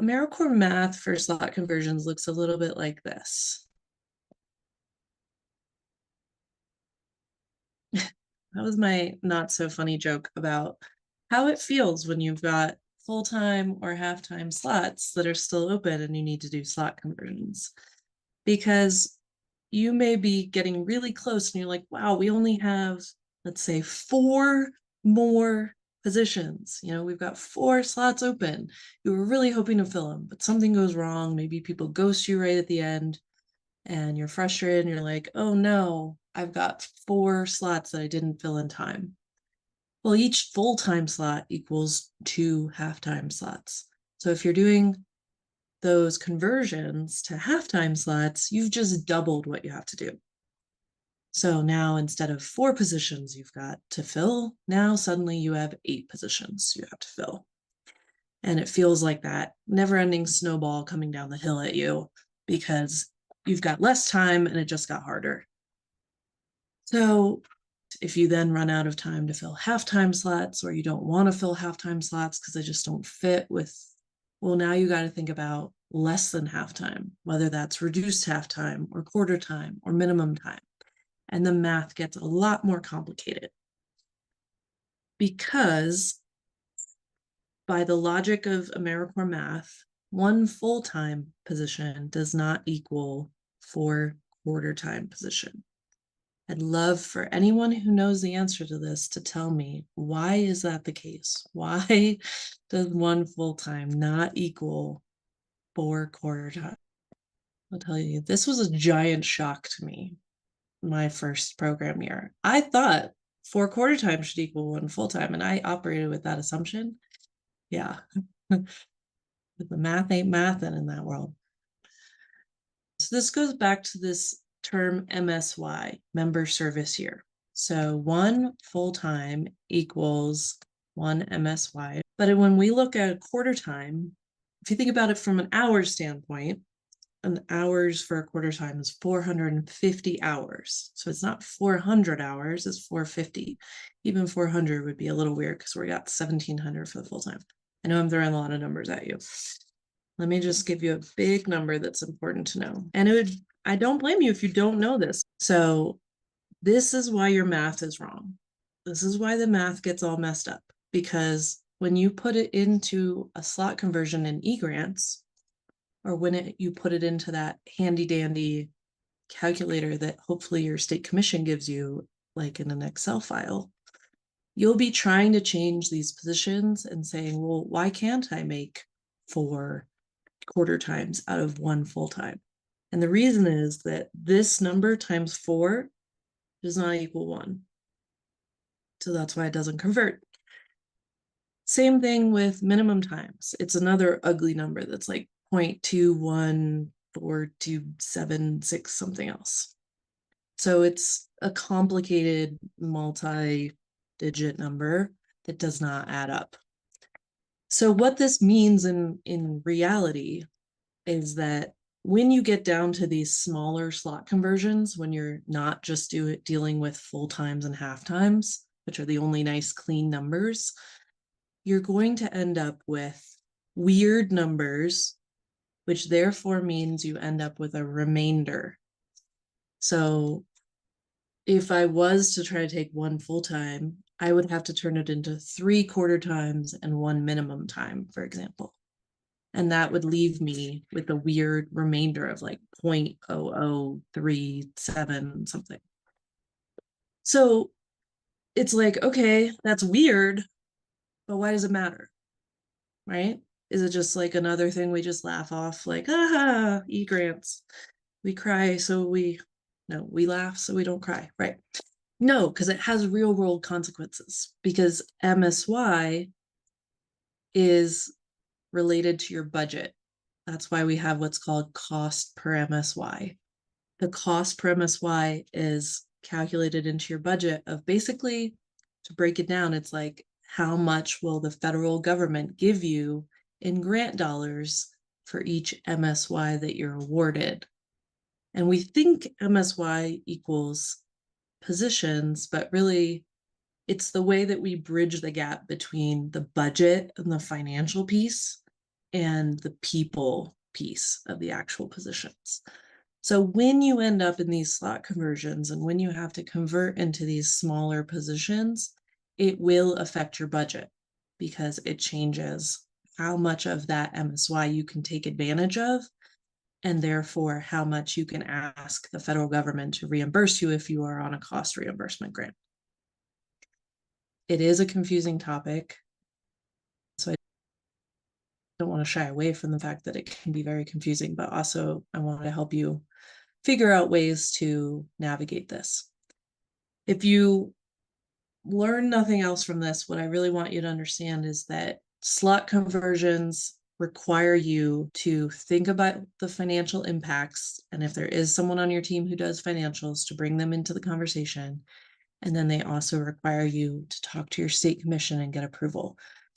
AmeriCorps math for slot conversions looks a little bit like this. That was my not so funny joke about how it feels when you've got full-time or half-time slots that are still open and you need to do slot conversions. Because you may be getting really close and you're like, wow, we only have, let's say, 4 more positions. We've got 4 slots open. You were really hoping to fill them, but something goes wrong. Maybe people ghost you right at the end and you're frustrated and you're like, oh no, I've got 4 slots that I didn't fill in time. Well, each full-time slot equals 2 half-time slots. So if you're doing those conversions to half-time slots, you've just doubled what you have to do. So now instead of 4 positions you've got to fill, now suddenly you have 8 positions you have to fill. And it feels like that never-ending snowball coming down the hill at you because you've got less time and it just got harder. So if you then run out of time to fill half-time slots, or you don't want to fill half-time slots because they just don't fit with, well, now you got to think about less than half-time, whether that's reduced half-time or quarter time or minimum time. And the math gets a lot more complicated because by the logic of AmeriCorps math, 1 full-time position does not equal 4 quarter-time position. I'd love for anyone who knows the answer to this to tell me, why is that the case? Why does 1 full-time not equal 4 quarter-time? I'll tell you, this was a giant shock to me my first program year. I thought 4 quarter-time should equal 1 full-time, and I operated with that assumption. Yeah, but the math ain't mathin' in that world. So this goes back to this term MSY, member service year. So 1 full-time equals 1 MSY. But when we look at a quarter time, if you think about it from an hours standpoint, an hours for a quarter time is 450 hours. So it's not 400 hours, it's 450. Even 400 would be a little weird because we got 1,700 for the full time. I know I'm throwing a lot of numbers at you. Let me just give you a big number that's important to know. And I don't blame you if you don't know this. So this is why your math is wrong. This is why the math gets all messed up, because when you put it into a slot conversion in eGrants, or when you put it into that handy dandy calculator that hopefully your state commission gives you, like in an Excel file, you'll be trying to change these positions and saying, well, why can't I make 4 quarter times out of 1 full time? And the reason is that this number times 4 does not equal 1. So that's why it doesn't convert. Same thing with minimum times. It's another ugly number that's like 0.21427 something else. So it's a complicated multi-digit number that does not add up. So what this means in reality is that when you get down to these smaller slot conversions, when you're not just dealing with full times and half times, which are the only nice clean numbers, you're going to end up with weird numbers, which therefore means you end up with a remainder. So if I was to try to take 1 full time, I would have to turn it into 3 quarter times and 1 minimum time, for example. And that would leave me with a weird remainder of like 0.0037 something. So it's like, okay, that's weird, but why does it matter? Right? Is it just like another thing we just laugh off, like, aha, eGrants. We cry, so we laugh so we don't cry, right? No, because it has real world consequences, because MSY is related to your budget. That's why we have what's called cost per MSY. The cost per MSY is calculated into your budget of, basically, to break it down, it's like, how much will the federal government give you in grant dollars for each MSY that you're awarded? And we think MSY equals positions, but really it's the way that we bridge the gap between the budget and the financial piece. and the people piece of the actual positions. So when you end up in these slot conversions and when you have to convert into these smaller positions, it will affect your budget because it changes how much of that MSY you can take advantage of, and therefore how much you can ask the federal government to reimburse you if you are on a cost reimbursement grant. It is a confusing topic, so I don't want to shy away from the fact that it can be very confusing, but also I want to help you figure out ways to navigate this. If you learn nothing else from this, what I really want you to understand is that slot conversions require you to think about the financial impacts. And if there is someone on your team who does financials, to bring them into the conversation. And then they also require you to talk to your state commission and get approval.